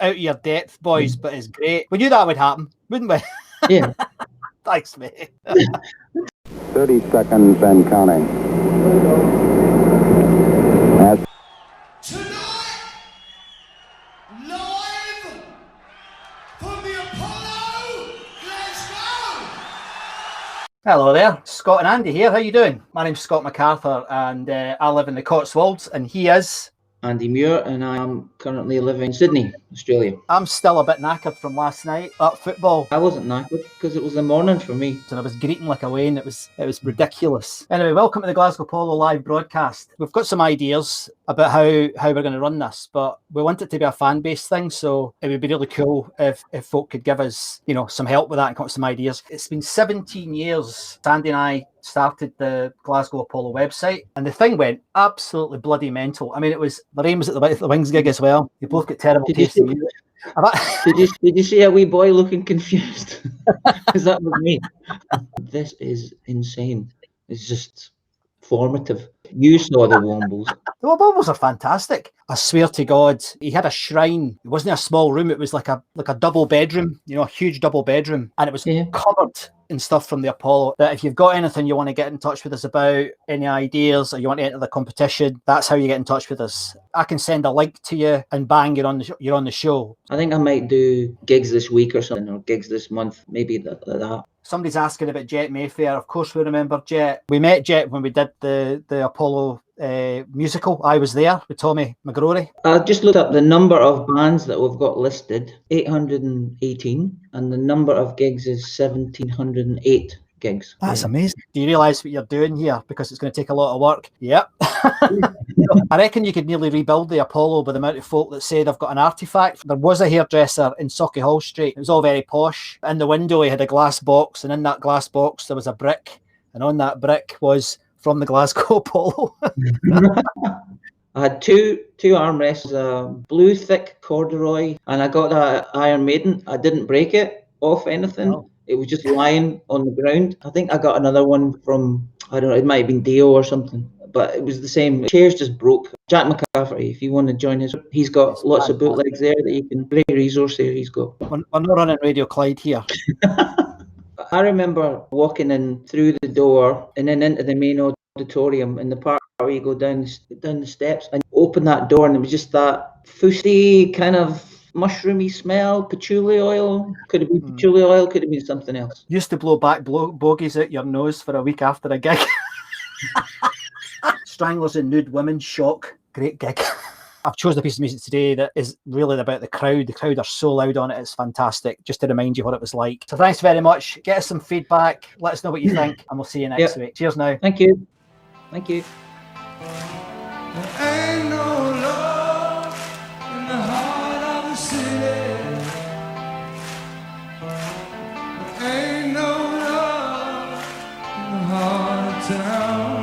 out of your depth, boys, but it's great. We knew that would happen, wouldn't we? Yeah. Thanks, mate. 30 seconds and counting. Tonight, live from the Apollo Glasgow. Hello there, Scott and Andy here. How you doing? My name's Scott MacArthur, and I live in the Cotswolds, and he is Andy Muir, and I am currently living in Sydney, Australia. I'm still a bit knackered from last night at football. I wasn't knackered because it was the morning for me. And I was greeting like a Wayne. It was ridiculous. Anyway, welcome to the Glasgow Polo live broadcast. We've got some ideas about how we're going to run this, but we want it to be a fan-based thing, so it would be really cool if folk could give us, some help with that and come up with some ideas. It's been 17 years Sandy and I started the Glasgow Apollo website, and the thing went absolutely bloody mental. I mean, Lorraine was at the Wings gig as well. You both get terrible taste in music. Did you see a wee boy looking confused? Is that was me? This is insane. It's just formative. You saw the Wombles. The Wombles are fantastic. I swear to God, he had a shrine. It wasn't a small room. It was like a double bedroom, a huge double bedroom, and it was covered in stuff from the Apollo. That if you've got anything you want to get in touch with us about, any ideas, or you want to enter the competition, that's how you get in touch with us. I can send a link to you, and bang, you're on the show. I think I might do gigs this week or something, or gigs this month, maybe that. Somebody's asking about Jet Mayfair. Of course, we remember Jet. We met Jet when we did the Apollo musical. I was there with Tommy McGrory. I just looked up the number of bands that we've got listed, 818, and the number of gigs is 1,708 gigs. That's amazing. Do you realise what you're doing here? Because it's going to take a lot of work. Yep. I reckon you could nearly rebuild the Apollo with the amount of folk that say they've got an artefact. There was a hairdresser in Sauchiehall Street. It was all very posh. In the window, he had a glass box, and in that glass box, there was a brick. And on that brick was from the Glasgow Apollo. I had two armrests, a blue thick corduroy, and I got that Iron Maiden. I didn't break it off anything. No. It was just lying on the ground. I think I got another one from, I don't know, it might have been Dio or something, but it was the same. The chairs just broke. Jack McCafferty, if you want to join he's got lots of bootlegs there that you can, great resource there he's got. We're not running Radio Clyde here. I remember walking in through the door and then into the main auditorium in the part where you go down the steps and open that door, and it was just that fousey kind of mushroomy smell, patchouli oil. Could have been patchouli oil, could have been something else. Used to blow back bogies out your nose for a week after a gig. Stranglers and Nude Women, shock. Great gig. I've chosen a piece of music today that is really about the crowd. The crowd are so loud on it. It's fantastic. Just to remind you what it was like. So thanks very much. Get us some feedback. Let us know what you think, and we'll see you next week. Cheers now. Thank you. Thank you. There ain't no love in the heart of the city. There ain't no love in the heart of town.